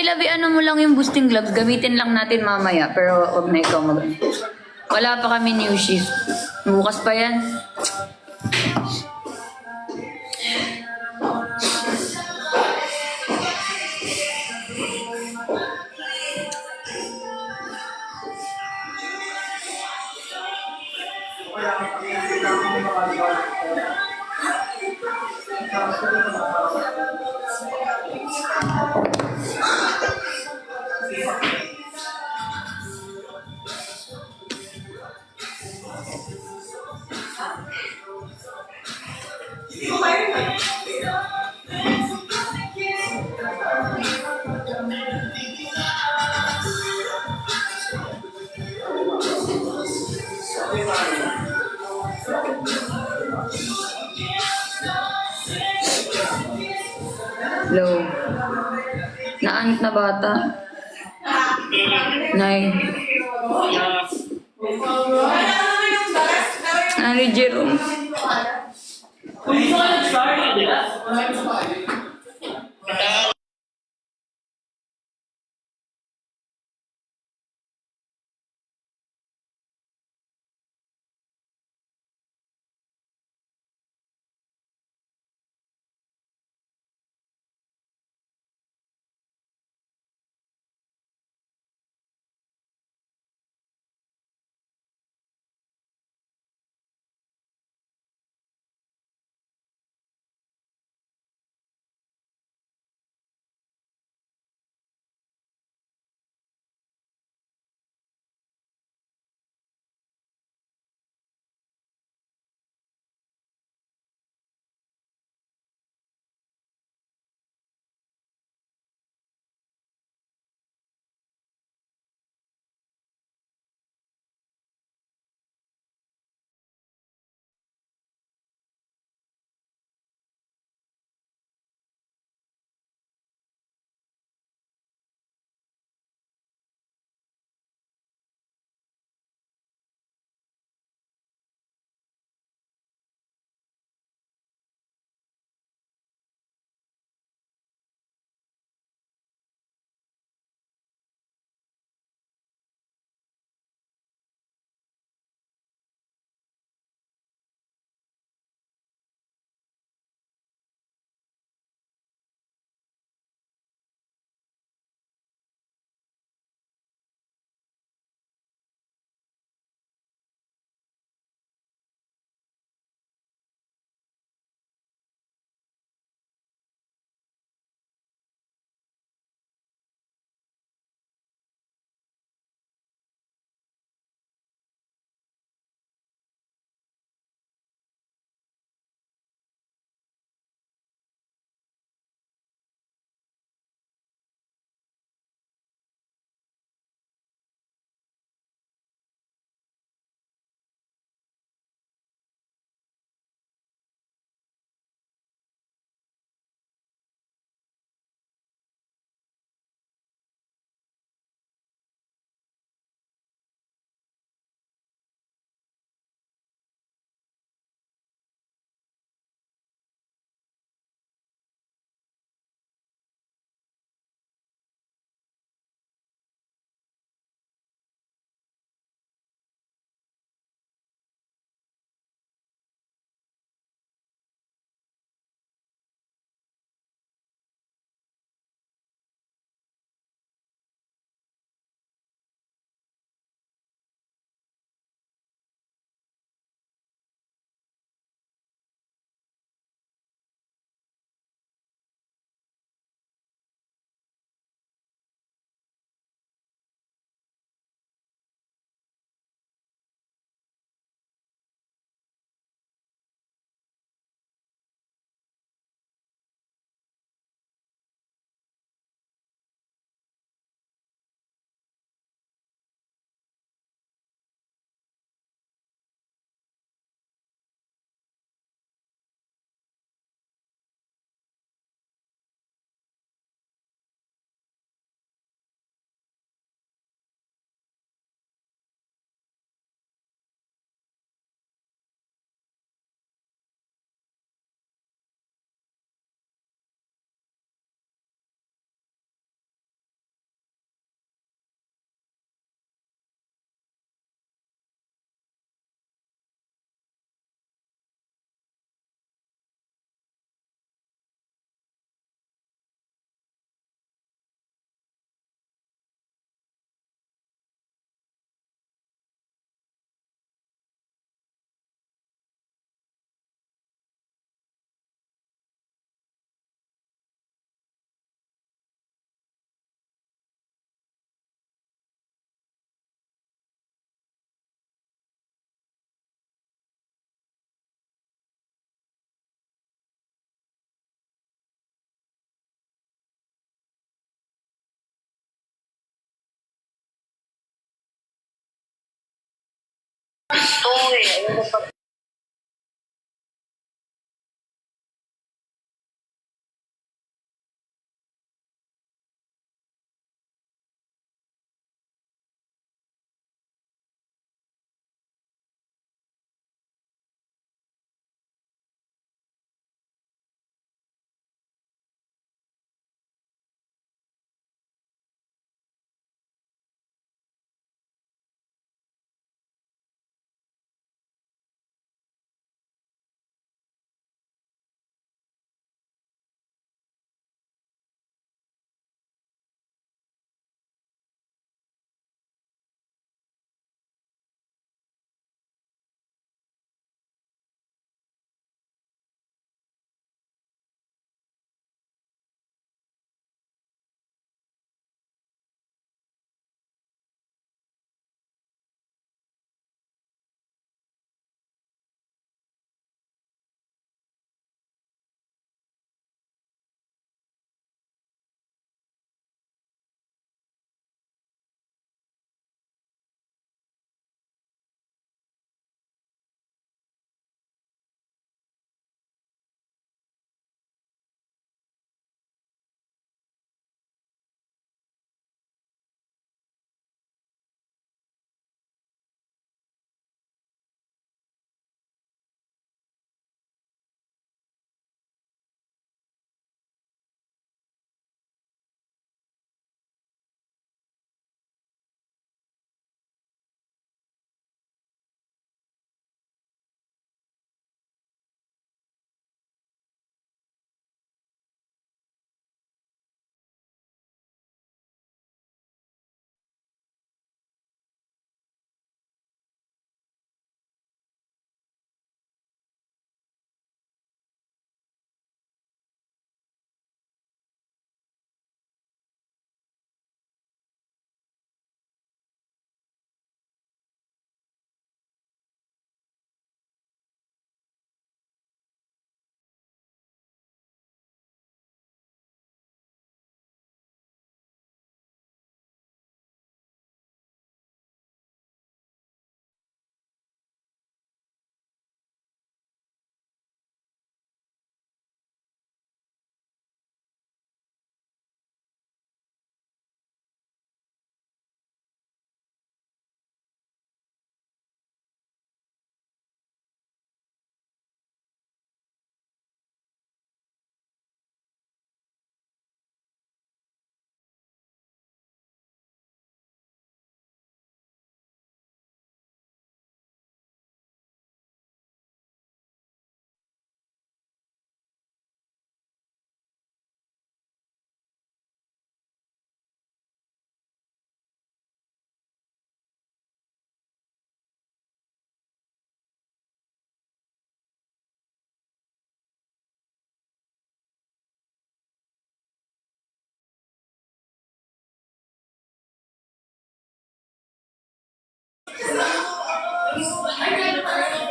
Ate Labi, ano mo lang yung boosting gloves. Gamitin lang natin mamaya. Pero wag na ikaw mag... Wala pa kami new shift. Bukas pa yan. Low. Naanit na bata. Nay. Ano, Jerome?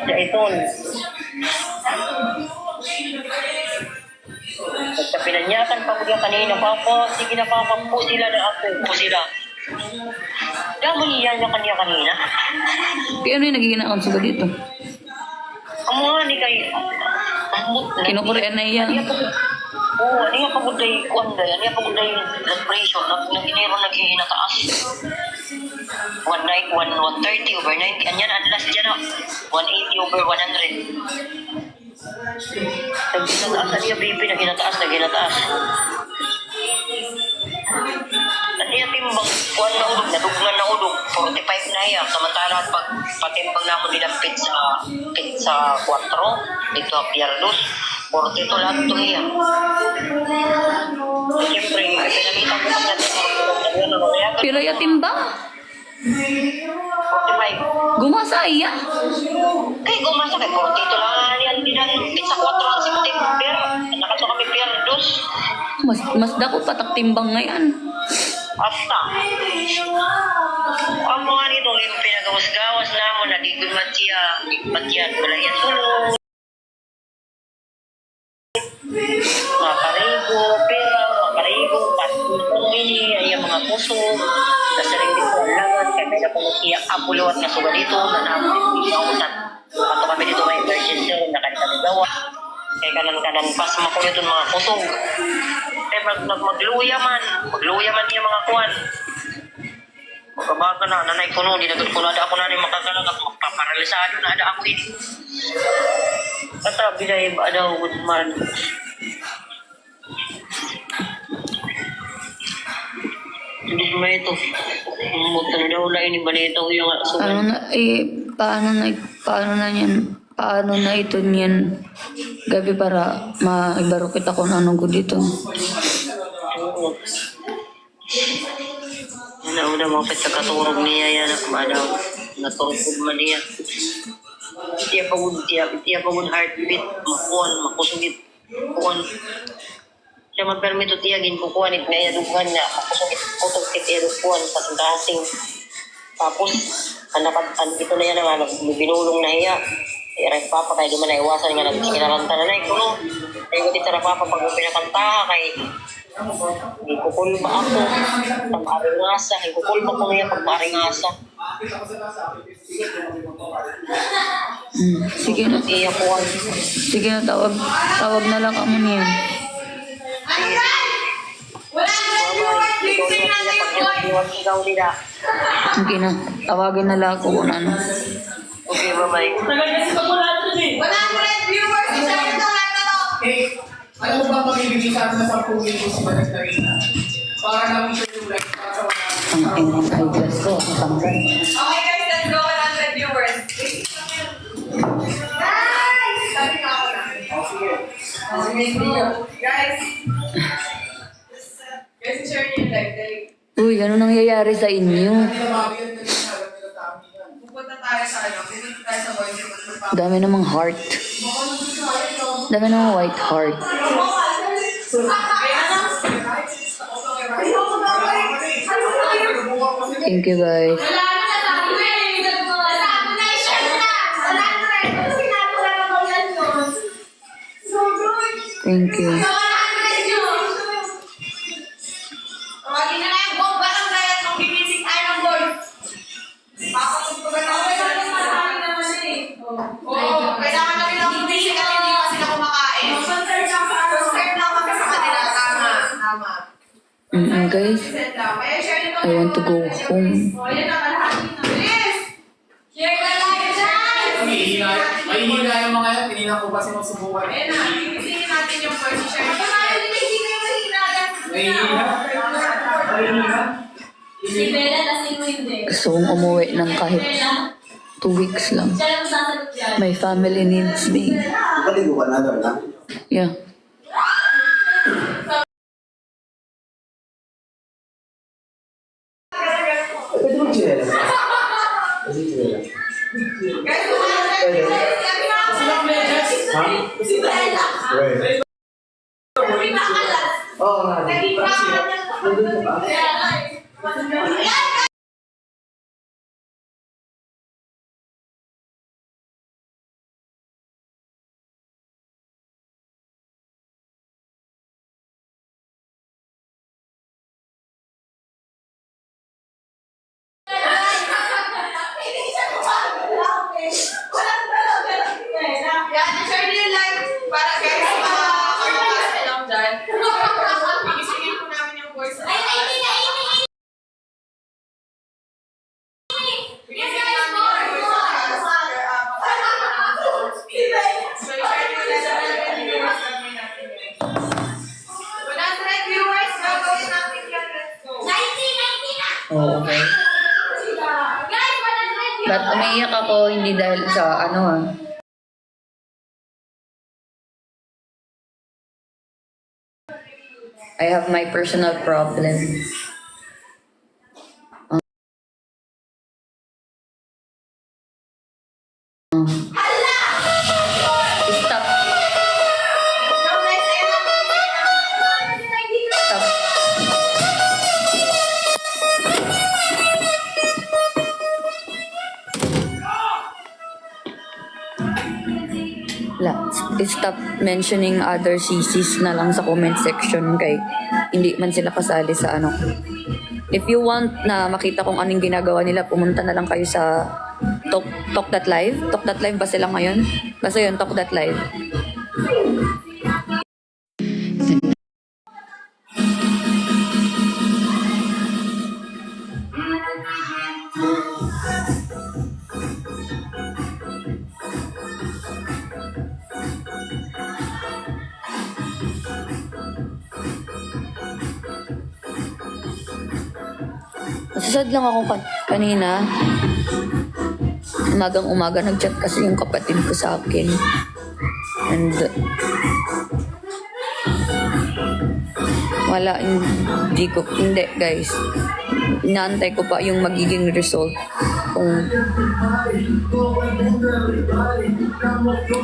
Ya ito. Pagka pinanyakan pa ko diya kanina, Papa, sige na Papa, po sila na ako, po sila. Damo niya niya kanya kanina. Kaya ano yung nagiging na-answer ba dito? Ang mga ni kay... Kinukurean na iyan. Oo, ano yung paguday kuwan day? Ano yung paguday pressure? Nag-iniro nag-hinataas. 130 over 90. Anyan, ang last dyan 180 over 100. Nag-hinataas na niya, baby. Nag-hinataas. Ano yung timbang kuwan na udog? Nadugnan na udog. 45 na iya. Samantala pag patimbang na ako nila pizza 4. Ito Pierdos. 42 lang ito iya. Siyempre, pinamitan ko pa niya. Pero yung timbang, 45. gumasa iya. Kaya gumasa kay 42 lang yan. Dinan, pizza 4 ang September. Nakato kami Pierdos. Mas dako patak timbang ngayon. Asta. Ang mga nito, yung pinagawas-gawas na mo, nadigod matya, wala yan tulong. Makarigo, pera, makarigo, patutong ini, ay ang mga puso, sa sarili ko ang lagat, kaya may napumukiyak apulawat na suga dito, na namin yung kautan. Ato kami dito may emergency, nakan kami gawa. Kaya kanan-kanan pas makulit yung mga kusog. Kaya magluya man yung mga kuwan. Pagkabaga na, nanay ko no, di na ko na ako na rin makakalag at magpaparalisado na ada ako ini. Katabi na iba daw, good man. Hindi ba ito? Mutang daw na ini balita ko yung Ano na, paano na ito niyan gabi para maibarukit ako na anong ko dito. Una mo pet sa katurog niya yan daw naturog man niya. Tiya pagod heartbeat makusugit kuan. Siya magpermito tiya gin kukuan it may dugan na makusugit kutog tiya dugan sa gasing. Tapos ito na yan naman binulong na hiya. Iray papa kay di man naiwasan nga nagkinaranta na nay kuno. Ay ko titara papa pag pinakanta kay ikukul ba ako pag-aring asa ikukul ba ko niya pag-aring asa. Sige na. Iya kuwan. Sige na, tawag na lang kamo niya. Sige na, tawagin na lang ako kung ano. Okay, bye-bye. 100 viewers, isa ito lang na to. Ano mo ba magibigay sa atin na 10 minutos si Manag Tarina? Para lang ito yung like para sa 100. Ang eyeglass ko, ang tanggal. Okay guys, let's go 100 viewers. Guys! Sabi na ako na. Guys! Guys, share niyo yung live. Uy, ano nangyayari sa inyo? Pupunta tayo sa ano, pupunta tayo sa voice. Dami namang heart. Dami namang white heart. Thank you guys. Thank you. Tawagin na na yung bomba ng diet nung gigising tayo ng boys. Papatugtugan ako. Oo, kailangan namin ng gigising at hindi kasi na kumakain. Concern lang kami sa kanila. Tama. Guys, Concern lang. Kaya share nito. I want to go home. O, yan na. Kalahati na. Bilis! Share ka lang dyan! Mahihina yung mga yan. Tinina ko kasi magsubukan. Ayan na. Gigisingin natin yung voice. Share nito. Si Bella, lasing mo hindi. Gusto kong umuwi ng kahit 2 weeks lang. Siya lang sasagot yan. My family needs me. Kaligo ba na doon, ha? Yeah. Pwede mo chinela. Pwede chinela. Guys, kumain Ha? Wait. Oo, nga. Nandun ka ba? Yan, share niyo yung live para guys, makakarpas lang dyan. Gigisingin po namin yung voice. Gigisingin namin yung voice. So, share niyo yung live para 100 viewers gagawin natin yun. 100 viewers gagawin natin yan. Let's go. 90 na! Oh, okay. Guys, 100 But umiiyak ako hindi dahil sa ano I have my personal problem. Stop. No, next Stop. Stop mentioning other CCs na lang sa comment section kay hindi man sila kasali sa ano. If you want na makita kung anong ginagawa nila, pumunta na lang kayo sa Talk That Live? Talk That Live ba sila ngayon? Basta yun, Talk That Live. Nasasad lang ako kanina. Umagang-umaga nag-chat kasi yung kapatid ko sa akin. And wala, hindi guys. Inaantay ko pa yung magiging result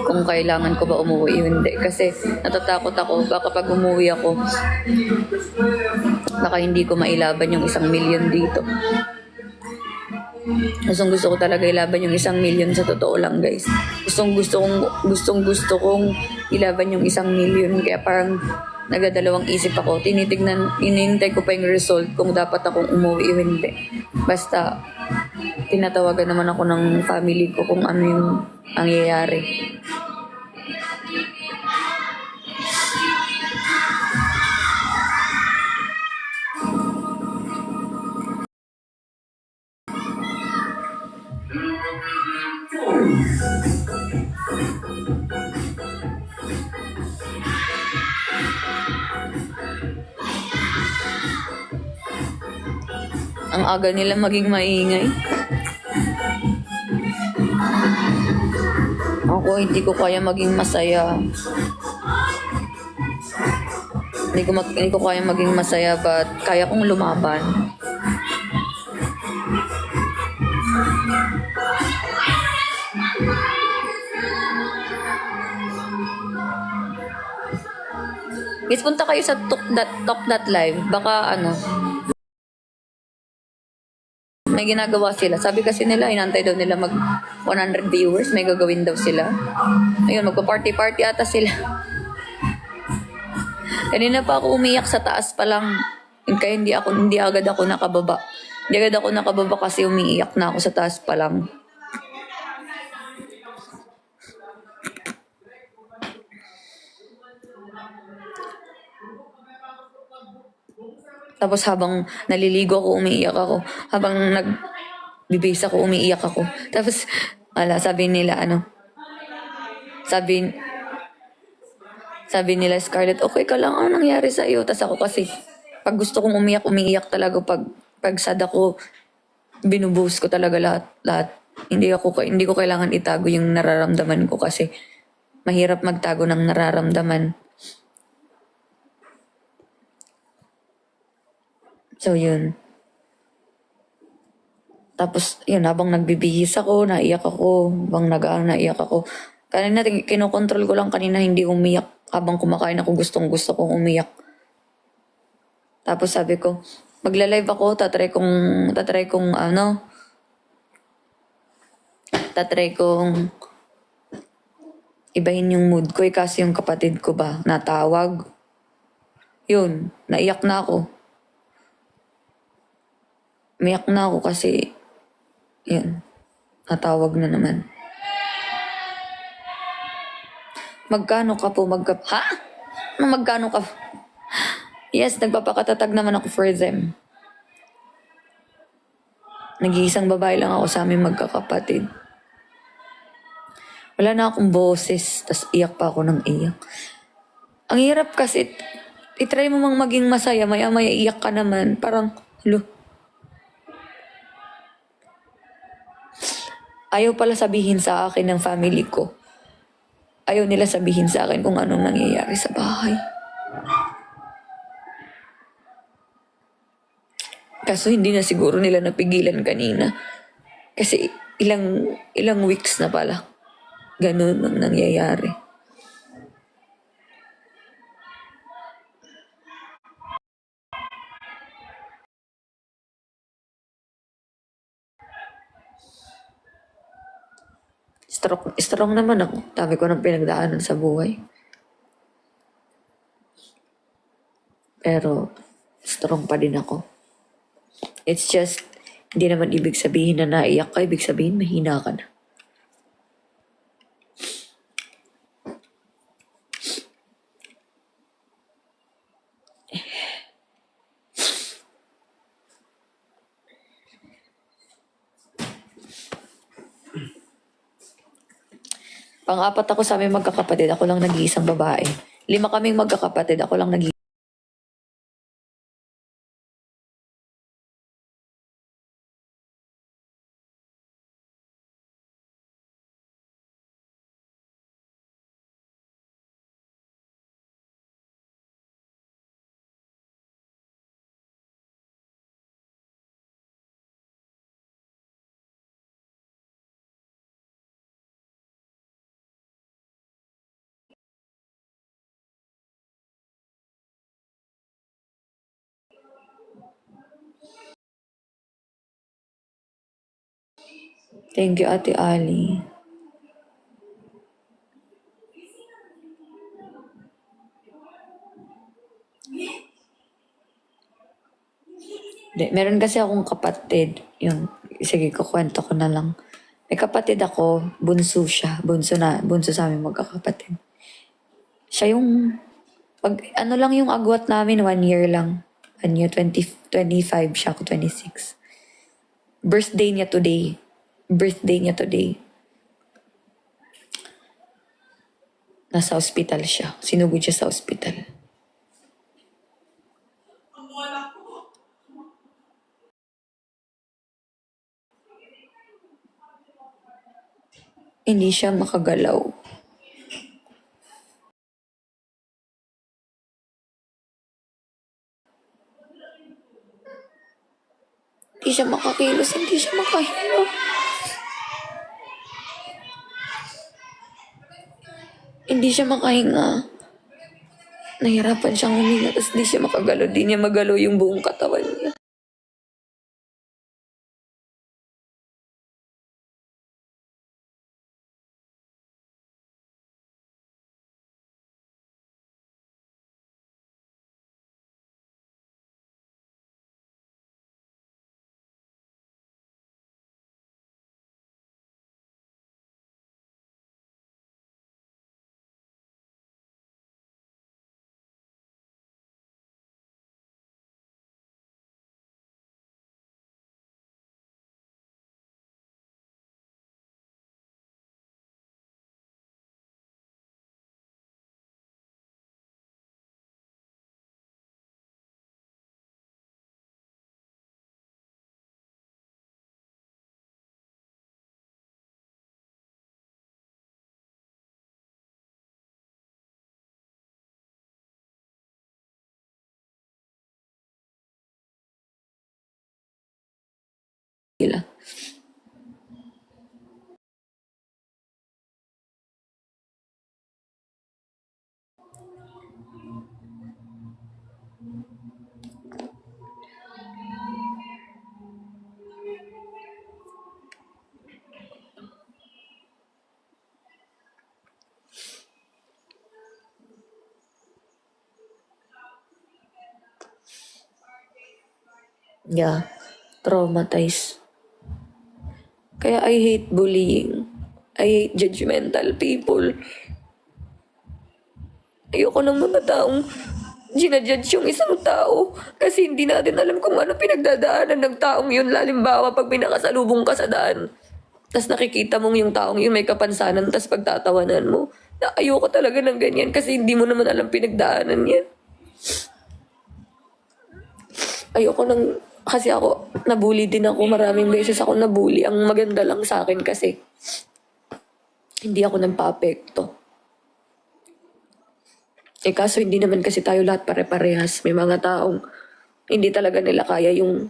kung kailangan ko ba umuwi o hindi. Kasi natatakot ako, baka pag umuwi ako, baka hindi ko mailaban yung 1 million dito. Gusto ko talaga ilaban yung 1 million, sa totoo lang guys. Gusto kong ilaban yung 1 million, kaya parang nagadalawang isip ako. Inintay ko pa yung result kung dapat akong umuwi o hindi. Basta, tinatawagan naman ako ng family ko kung ano yung nangyayari. Ang aga nila maging maingay. Ako, hindi ko kaya maging masaya. Hindi ko kaya maging masaya, but kaya kong lumaban. Guys, punta kayo sa Talk That Live. Baka may ginagawa sila. Sabi kasi nila, inantay daw nila mag 100 viewers. May gagawin daw sila. Ayun, magpa-party-party ata sila. Kanina pa ako umiyak sa taas pa lang. Kaya hindi agad ako nakababa. Hindi agad ako nakababa kasi umiiyak na ako sa taas pa lang. Tapos habang naliligo ako, umiiyak ako. Habang nagbibis ako, umiiyak ako. Tapos, sabi nila, sabi nila, Scarlett, okay ka lang, ano nangyari sa iyo? Tapos ako kasi, pag gusto kong umiiyak talaga. Pag sad ako, binubuhos ko talaga lahat. Hindi ko kailangan itago yung nararamdaman ko kasi mahirap magtago ng nararamdaman. So, yun. Tapos, yun, habang nagbibihis ako, naiyak ako. Habang naiyak ako. Kanina, kinokontrol ko lang kanina hindi umiyak. Habang kumakain ako, gusto kong umiyak. Tapos sabi ko, magla-live ako, tatry kong ibahin yung mood ko. Kasi yung kapatid ko ba, natawag. Yun, naiyak na ako. Umiyak na ako kasi, yun, natawag na naman. Magkano ka po? Ha? Magkano ka? Yes, nagpapakatatag naman ako for them. Nag-iisang babae lang ako sa aming magkakapatid. Wala na akong boses, tas iyak pa ako ng iyak. Ang hirap kasi, itry mo mang maging masaya, maya-maya iyak ka naman. Parang, ayaw pala sabihin sa akin ng family ko. Ayaw nila sabihin sa akin kung anong nangyayari sa bahay. Kaso hindi na siguro nila napigilan kanina. Kasi ilang weeks na pala. Ganun ang nangyayari. Strong naman ako. Dami ko ng pinagdaanan sa buhay. Pero, strong pa din ako. It's just, Hindi naman ibig sabihin na naiyak ka, ibig sabihin mahina ka na. Pang-apat ako sa aming magkakapatid, ako lang nag-iisang babae. 5 kaming magkakapatid, ako lang nag Thank you, Ate Ali. Meron kasi akong kapatid. Sige, kukwento ko na lang. May kapatid ako, bunso siya. Bunso sa amin magkakapatid. Siya yung, ano lang yung agwat namin, 1 year lang. 1 year, 25 siya, ako 26. Birthday niya today. Nasa hospital siya. Sinugod siya sa hospital. Hindi siya makagalaw. Hindi siya makakilos, hindi siya makahinga. Hindi siya makahinga. Nahirapan siyang huminga, tapos hindi siya makagalaw. Hindi niya magalaw yung buong katawan niya. Sila. Yeah, traumatized. Kaya I hate bullying. I hate judgmental people. Ayoko ng mga taong ginajudge yung isang tao kasi hindi natin alam kung ano pinagdadaanan ng taong yun. Halimbawa, pag pinakasalubong ka sa daan, tas nakikita mong yung taong yun may kapansanan, tas pagtatawanan mo. Na ayoko talaga ng ganyan kasi hindi mo naman alam pinagdaanan yan. Ayoko ng... Kasi ako, nabully din ako. Maraming beses ako nabully. Ang maganda lang sa akin kasi hindi ako nagpa-apekto. Kaso hindi naman kasi tayo lahat pare-parehas. May mga taong hindi talaga nila kaya yung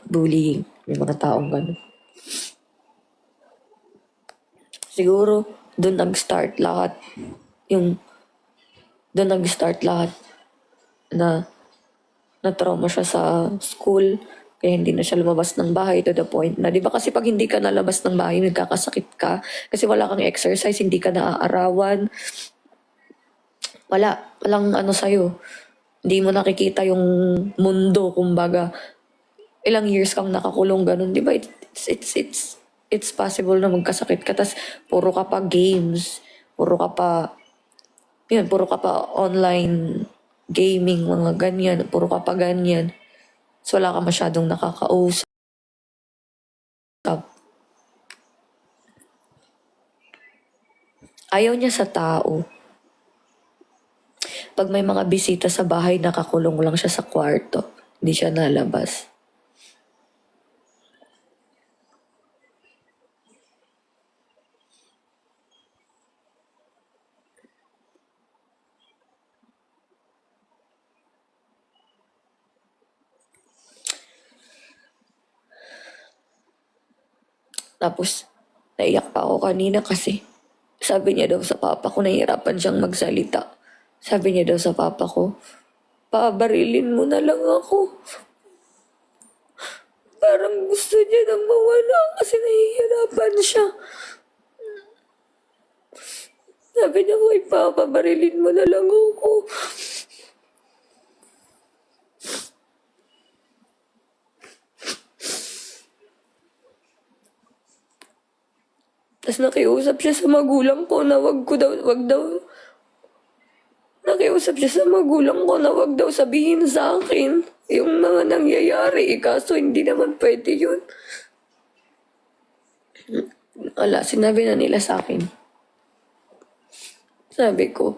bullying. May mga taong gano'n. Siguro, doon nag-start lahat. Doon nag-start lahat na na-trauma siya sa school. Kaya hindi na siya lumabas ng bahay to the point na, di ba kasi pag hindi ka nalabas ng bahay, nagkakasakit ka. Kasi wala kang exercise, hindi ka naaarawan. Walang ano sa'yo. Hindi mo nakikita yung mundo, kumbaga. Ilang years kang nakakulong, ganun, di ba? It's possible na magkasakit ka, tas puro ka pa games, puro ka pa online gaming, mga ganyan, puro ka pa ganyan. So, wala ka masyadong nakakausap. Ayaw niya sa tao. Pag may mga bisita sa bahay, nakakulong lang siya sa kwarto. Hindi siya nalabas. Tapos, naiyak pa ako kanina kasi sabi niya daw sa papa ko, nahihirapan siyang magsalita. Sabi niya daw sa papa ko, pabarilin mo na lang ako. Parang gusto niya nang mawala kasi nahihirapan siya. Sabi niya ko, ipapabarilin mo na lang ako. Tapos nakiusap siya sa magulang ko na wag daw. Nakiusap siya sa magulang ko na wag daw sabihin sa akin yung mga nangyayari. Kaso hindi naman pwede yun. Wala, sinabi na nila sa akin. Sabi ko,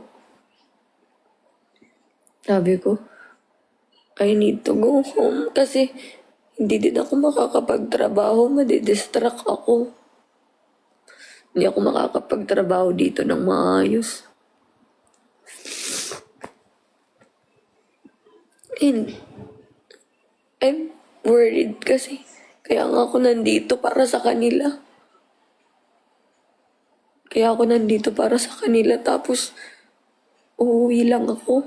I need to go home kasi hindi din ako makakapagtrabaho, madidistract ako. Hindi ako makakapagtrabaho dito ng maayos. And I'm worried kasi kaya nga ako nandito para sa kanila. Tapos uuwi lang ako.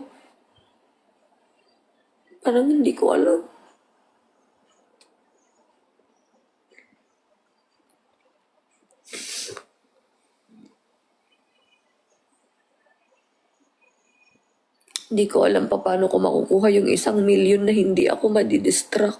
Parang hindi ko alam. Hindi ko alam pa paano ko makukuha yung 1,000,000 na hindi ako madidistract.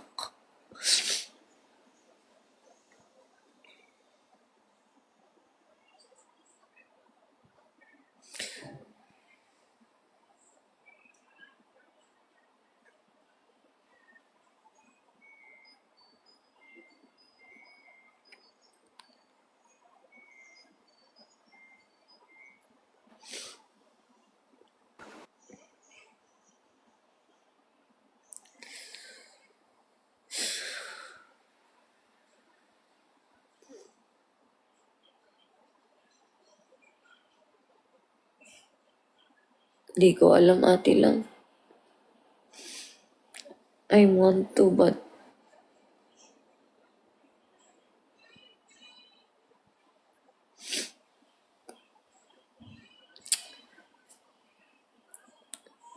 Hindi ko alam, ate lang. I want to, but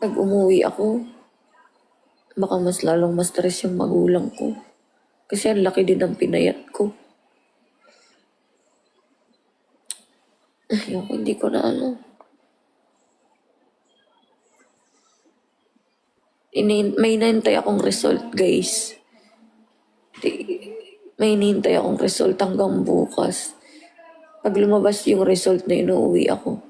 pag umuwi ako, baka mas lalong ma-stress yung magulang ko. Kasi ang laki din ng pinayat ko. Ayoko, hindi ko na alam. May hinihintay akong result, guys. May hinihintay akong result hanggang bukas. Pag lumabas yung result na inuwi ako.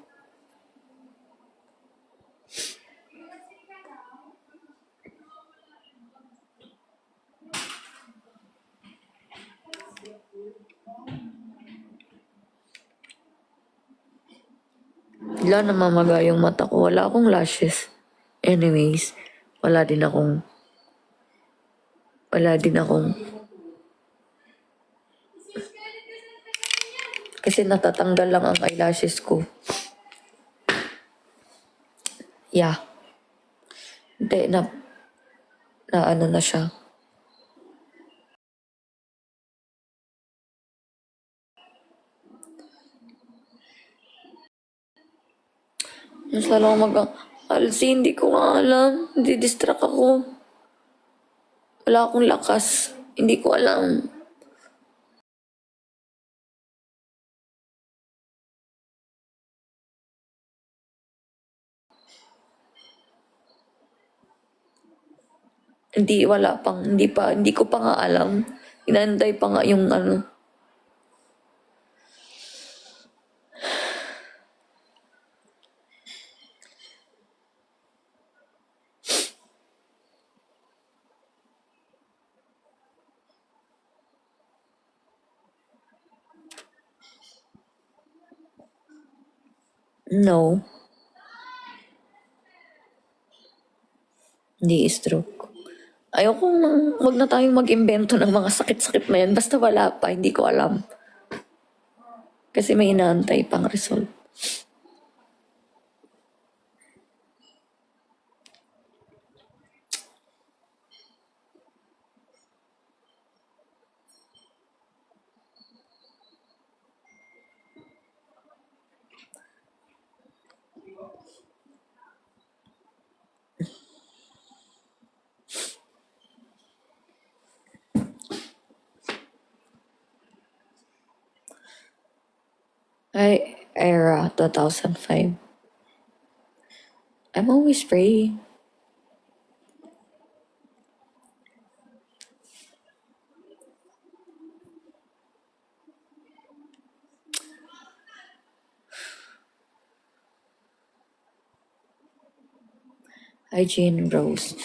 Wala, namamaga yung mata ko. Wala akong lashes. Anyways, wala din akong kasi natatanggal lang ang eyelashes ko. Yeah. Hindi, na ano na siya. Mas lalo ako Alsi, hindi ko nga alam. Didistract ako. Wala akong lakas. Hindi ko alam. Hindi ko pa nga alam. Inaantay pa nga yung ano. No, hindi stroke. Ayoko wag na tayong mag-imbento ng mga sakit-sakit na yan. Basta wala pa, hindi ko alam. Kasi may inaantay pang result. Ay, era 2005. I'm always praying. Hi, Jane Rose.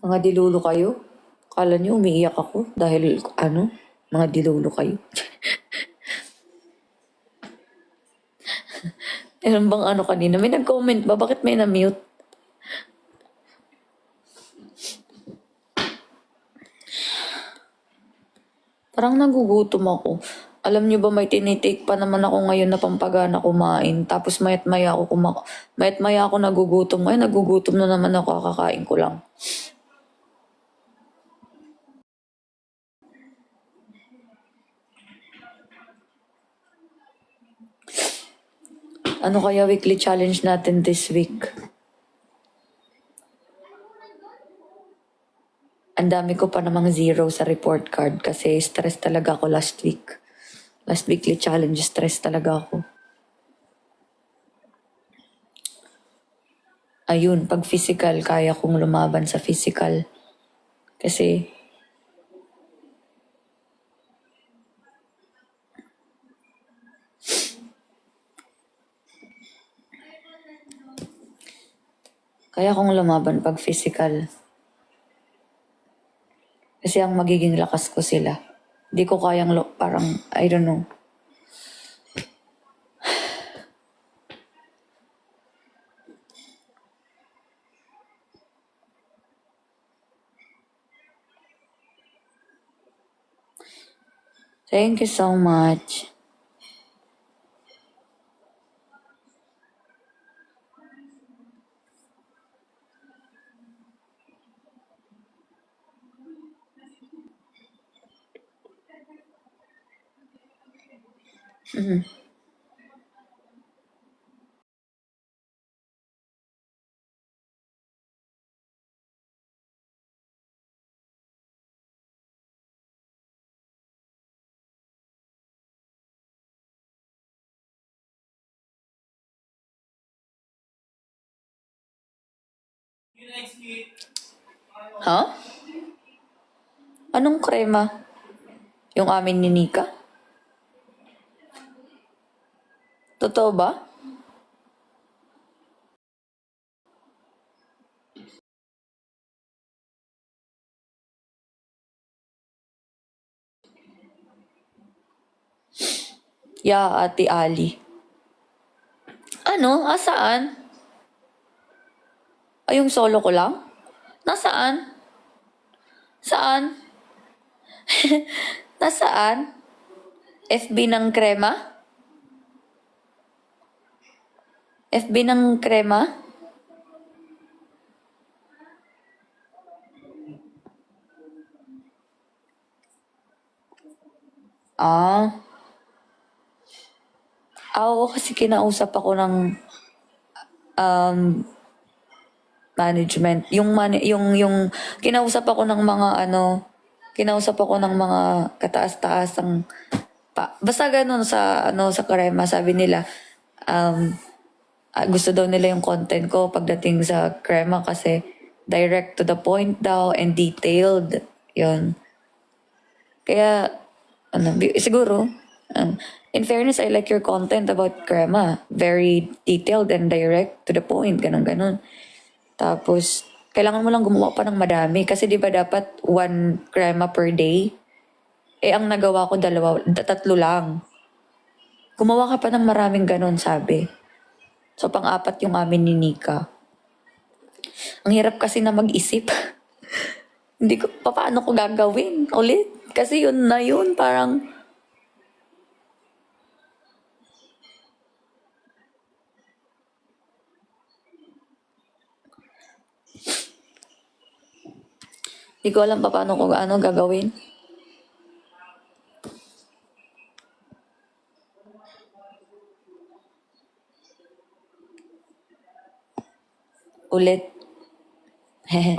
Mga dilulo kayo? Kala niyo umiiyak ako dahil ano? Mga dilulo kayo. Meron bang ano kanina? May nag-comment ba? Bakit may na-mute? Parang nagugutom ako. Alam niyo ba may tinitake pa naman ako ngayon na pampagana kumain. Tapos mayat maya ako nagugutom. Ay, nagugutom na naman ako, kakakain ko lang. Ano kaya weekly challenge natin this week? Ang dami ko pa namang 0 sa report card kasi stress talaga ako last week. Last weekly challenge, stress talaga ako. Ayun, pag physical, kaya kong lumaban sa physical. Kasi, kaya kong lumaban pag physical. Kasi ang magiging lakas ko sila. Di ko kayang, parang, I don't know. Thank you so much. Ha? Anong krema? Yung amin ni Nika? Totoo ba? Yeah, Ate Ali. Ano? Asaan? Ay, yung solo ko lang? Nasaan? Saan? Nasaan? FB ng krema? FB ng krema? Ah, ako kasi kinausap ako ng um, management. Yung kinausap ako ng mga kinausap ako ng mga kataas-taasang basta ganun sa Karema, sabi nila um, gusto daw nila yung content ko pagdating sa Karema kasi direct to the point daw and detailed. Yun. Kaya siguro in fairness, I like your content about Karema. Very detailed and direct to the point. Ganun. Tapos, kailangan mo lang gumawa pa ng madami. Kasi di ba dapat one crema per day? Eh, ang nagawa ko tatlo lang. Gumawa ka pa ng maraming ganun, sabi. So, pang-apat yung amin ni Nika. Ang hirap kasi na mag-isip. Hindi ko, paano ko gagawin ulit? Kasi yun na yun, parang, hindi ko alam pa paano ko gagawin. Ulit. Hehe.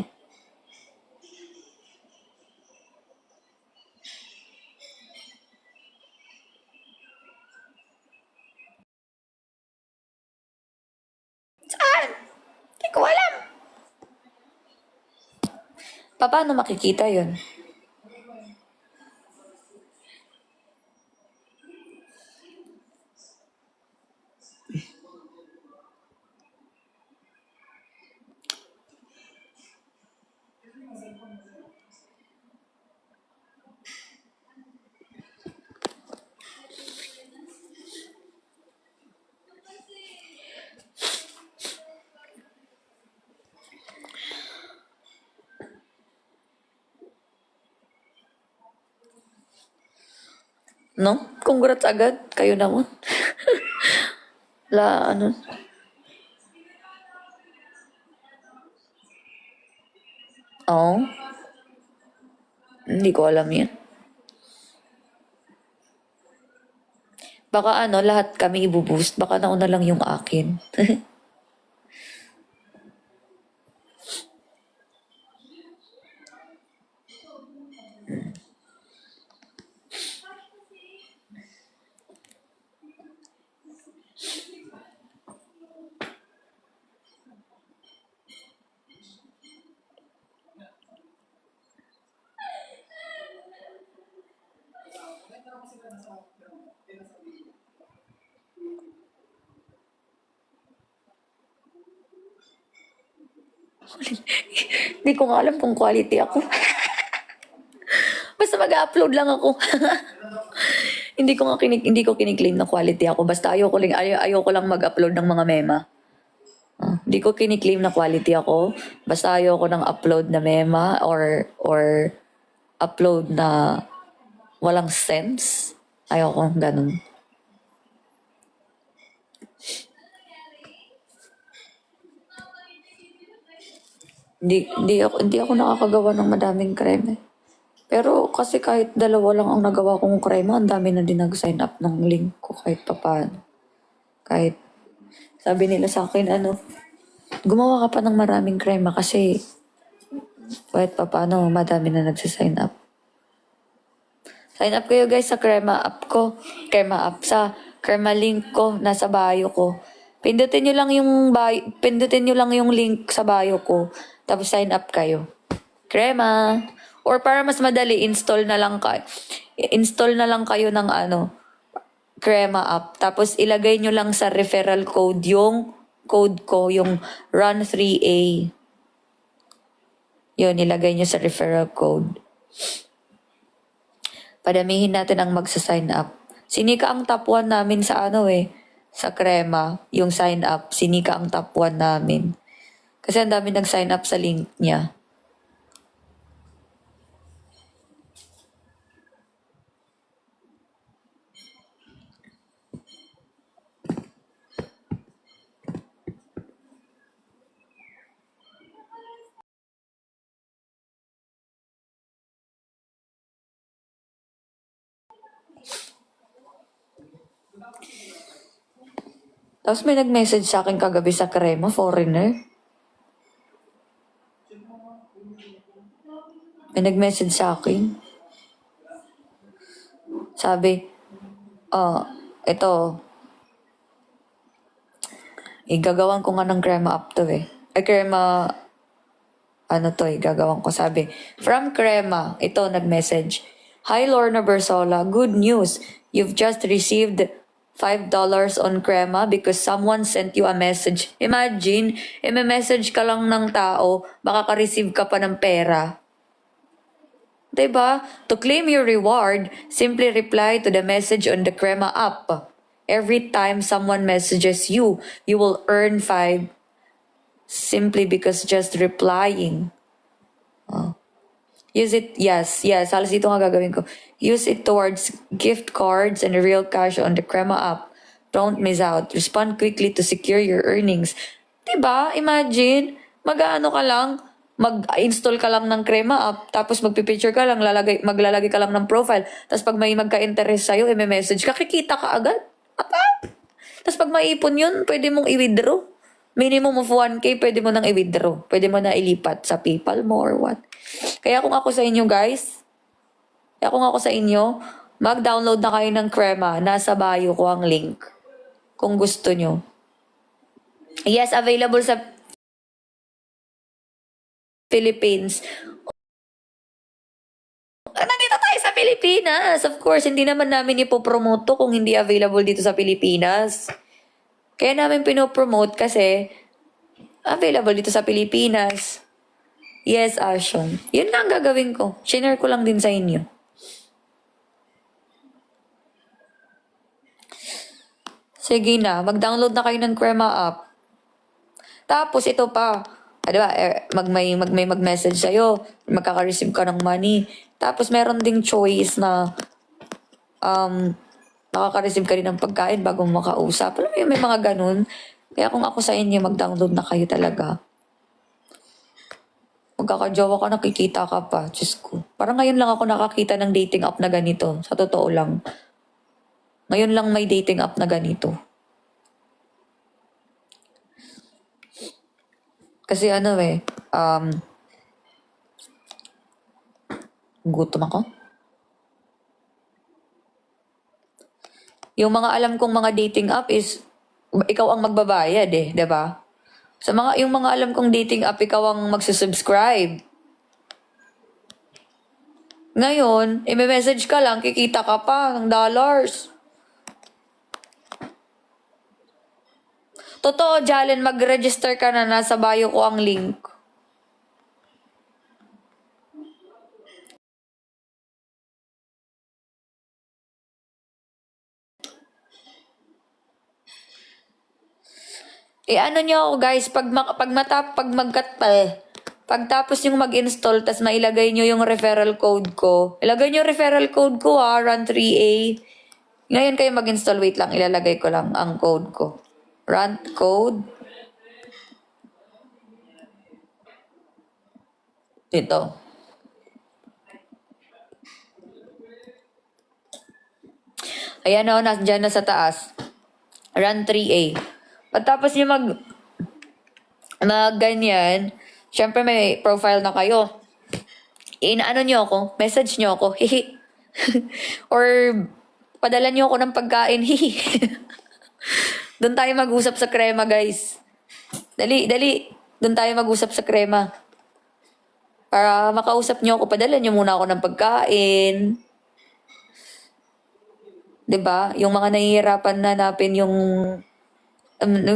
Hindi ko alam. Paano makikita yun? No? Congrats agad. Kayo naman. Ano? Oo. Hindi ko alam yan. Baka lahat kami ibuboost. Baka nauna lang yung akin. Hindi ko nga alam kung quality ako. Basta mag-upload lang ako. Hindi ko kiniklaim na quality ako. Basta ayoko lang mag-upload ng mga mema. Hindi ko kiniklaim na quality ako. Basta ayoko ng upload na mema or upload na walang sense. Ayoko ganun. Hindi ako nakakagawa ng madaming kreme. Pero kasi kahit dalawa lang ang nagawa kong krema, ang dami na din nag-sign up ng link ko kahit papaano. Kahit sabi nila sa akin, gumawa ka pa ng maraming krema kasi kahit papaano, madami na nagsisign up. Sign up kayo guys sa Crema app ko. Crema app sa Crema link ko, nasa bio ko. Pindutin nyo lang yung link sa bio ko. Tapos sign up kayo. Crema. Or para mas madali, install na lang kayo ng Crema app. Tapos ilagay nyo lang sa referral code yung code ko, yung run3a. Yun, ilagay nyo sa referral code. Padamihin natin ang magsa-sign up. Sinika ang top 1 namin sa sa Crema, yung sign up. Sinika ang top 1 namin. Kasi ang dami nag-sign up sa link niya. Tapos may nag-message sa akin kagabi sa Crema, foreigner. May nag-message sa akin. Sabi, ito, igagawan ko nga ng Crema up to eh. Ay, Crema, gagawin ko. Sabi, from Crema, ito, nag-message. Hi, Lorna Bersola. Good news. You've just received $5 on Crema because someone sent you a message. Imagine, may-message ka lang ng tao, makaka-receive ka pa ng pera. Diba? To claim your reward, simply reply to the message on the Crema app. Every time someone messages you, you will earn 5 simply because just replying. Use it, yes, halos ito nga gagawin ko. Use it towards gift cards and real cash on the Crema app. Don't miss out. Respond quickly to secure your earnings. Diba? Imagine, mag-ano ka lang, mag-install ka lang ng Crema app, tapos magpipicture ka lang, maglalagay ka lang ng profile, tapos pag may magka-interest sa'yo, may message ka, kikita ka agad. Tapos pag maipon yun, pwede mong i-withdraw. Minimum of 1K, pwede mo nang i-withdraw. Pwede mo na ilipat sa PayPal mo or what. Kaya kung ako sa inyo, guys, mag-download na kayo ng Crema. Nasa bio ko ang link. Kung gusto nyo. Yes, available sa Philippines. Nandito tayo sa Pilipinas. Of course, hindi naman namin ipopromote to kung hindi available dito sa Pilipinas. Kaya namin pinopromote kasi available dito sa Pilipinas. Yes, Ashon. Yun lang gagawin ko. Share ko lang din sa inyo. Sige na, mag-download na kayo ng Crema app. Tapos ito pa, diba, may mag-message sa'yo, magkaka-receive ka ng money. Tapos meron ding choice na makaka-receive ka rin ng pagkain bago makausap. Alam mo yun, may mga ganun. Kaya kung ako sa inyo, mag-download na kayo talaga. Magkakajowa ka, nakikita ka pa. Diyos ko. Parang ngayon lang ako nakakita ng dating app na ganito. Sa totoo lang. Ngayon lang may dating app na ganito. Kasi gutom ako. Yung mga alam kong mga dating app is, ikaw ang magbabayad eh, 'di ba? Yung mga alam kong dating app, ikaw ang magsusubscribe. Ngayon, may message ka lang, kikita ka pa ng dollars. Totoo, Jalen, mag-register ka na, nasa bio ko ang link. Ano nyo ako guys, pagtapos yung mag-install, tas mailagay nyo yung referral code ko. Ilagay nyo yung referral code ko run3a. Ngayon kayo mag-install, wait lang, ilalagay ko lang ang code ko. Run code. Dito. Ayan o, dyan na sa taas. Run3a. Pagtapos nyo ganyan, syempre may profile na kayo. Inaano nyo ako, message nyo ako, hihi. Or padala nyo ako ng pagkain, hihi. Doon tayo mag-usap sa Crema, guys. Dali. Doon tayo mag-usap sa Crema. Para makausap nyo ako, padala nyo muna ako ng pagkain. 'Di ba? Yung mga nahihirapan na hanapin yung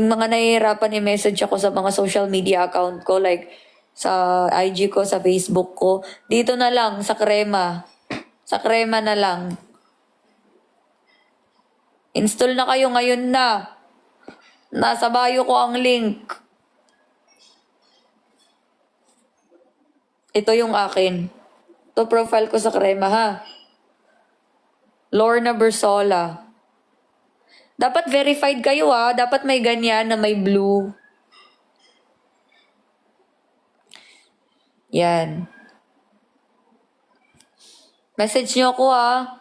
mga nahihirapan i-message ako sa mga social media account ko, like sa IG ko, sa Facebook ko. Dito na lang, sa Crema. Sa Crema na lang. Install na kayo ngayon na. Nasa bio ko ang link. Ito yung akin. Ito profile ko sa Crema, ha? Lorna Bersola. Dapat verified kayo, ha? Dapat may ganyan na may blue. Yan. Message nyo ako, ha?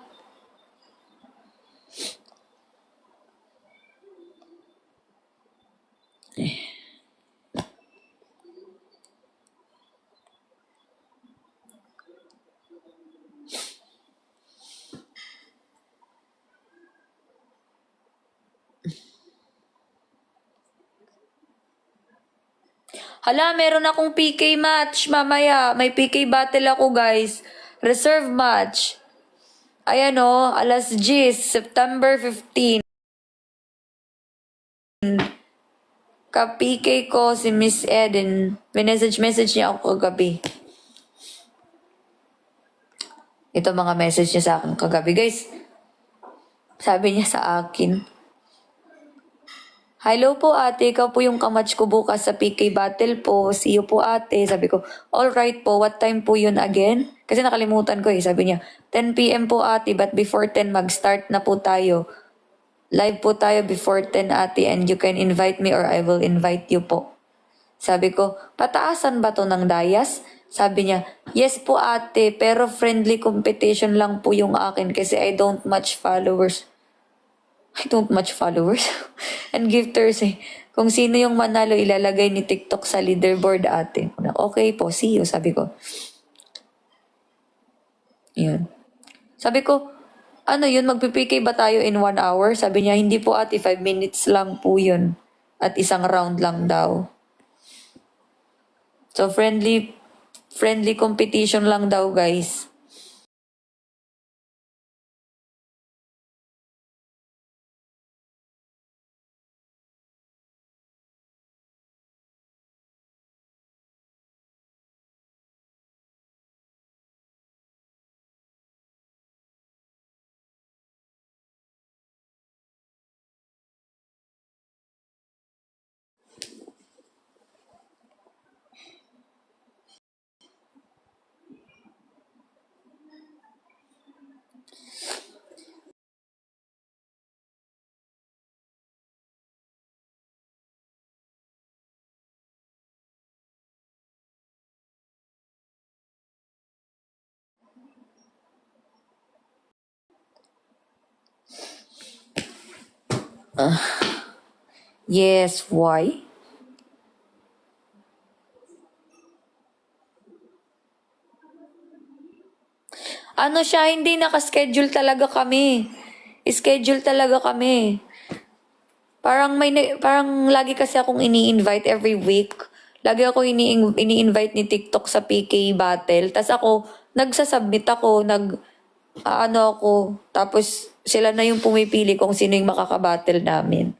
Hala, meron akong PK match mamaya. May PK battle ako, guys. Reserve match. Ayan o, alas 10, September 15. Ka-PK ko si Miss Eden. Message niya ako kagabi. Ito mga message niya sa akin kagabi. Guys, sabi niya sa akin, "Hello po ate, ikaw po yung kamatch ko bukas sa PK battle po. See you po ate." Sabi ko, "Alright po, what time po yun again?" Kasi nakalimutan ko eh. Sabi niya, 10 p.m. po ate, but before 10 mag-start na po tayo. Live po tayo before 10 ate, and you can invite me or I will invite you po. Sabi ko, "Pataasan ba to ng dayas?" Sabi niya, "Yes po ate, pero friendly competition lang po yung akin kasi I don't much followers." And gifters eh. Kung sino yung manalo, ilalagay ni TikTok sa leaderboard ate. Okay po, see you, sabi ko. Yun. Sabi ko, ano yun, magpipikay ba tayo in 1 hour? Sabi niya, hindi po ate, 5 minutes lang po yun. At isang round lang daw. So, friendly competition lang daw, guys. Yes, why? Ano siya, hindi nakaschedule talaga kami. Schedule talaga kami. Parang lagi kasi akong ini-invite every week. Lagi ako ini-invite ni TikTok sa PK battle. Tapos ako, nagsasubmit ako, ano ako. Tapos sila na yung pumipili kung sino yung makakabattle namin.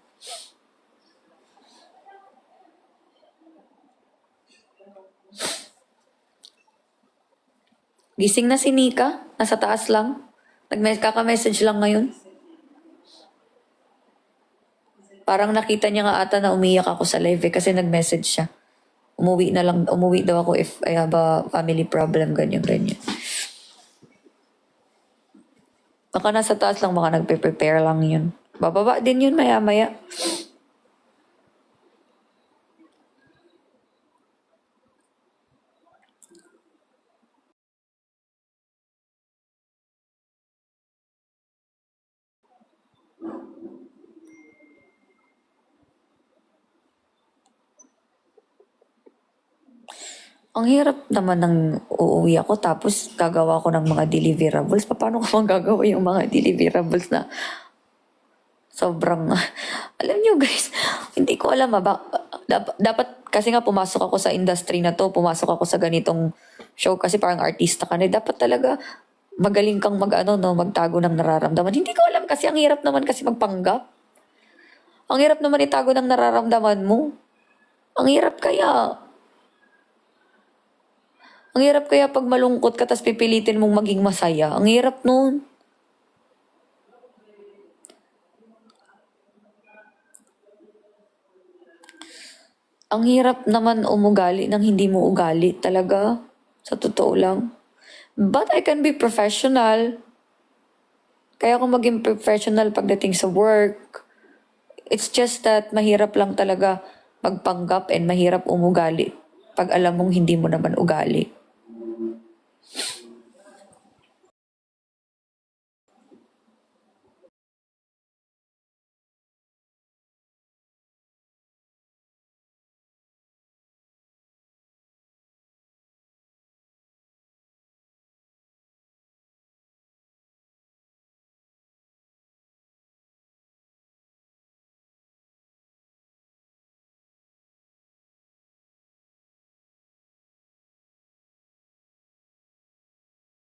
Gising na si Nika. Nasa taas lang. Kaka-message lang ngayon. Parang nakita niya nga ata na umiyak ako sa live eh, kasi nag-message siya. Umuwi daw ako if I have a family problem, ganyan. Baka nasa taas lang, baka nagpe-prepare lang yun. Bababa din yun maya-maya. Ang hirap naman ng uuwi ako tapos gagawa ko ng mga deliverables. Paano ko bang gagawa yung mga deliverables na sobrang... Alam nyo guys, hindi ko alam dapat kasi nga pumasok ako sa industry na to, pumasok ako sa ganitong show kasi parang artista ka na. Dapat talaga magaling kang magtago ng nararamdaman. Hindi ko alam kasi ang hirap naman kasi magpanggap. Ang hirap naman itago ng nararamdaman mo. Ang hirap kaya. Ang hirap kaya pag malungkot ka tas pipilitin mong maging masaya. Ang hirap nun. Ang hirap naman umugali nang hindi mo ugali talaga. Sa totoo lang. But I can be professional. Kaya ako maging professional pagdating sa work. It's just that mahirap lang talaga magpanggap and mahirap umugali pag alam mong hindi mo naman ugali.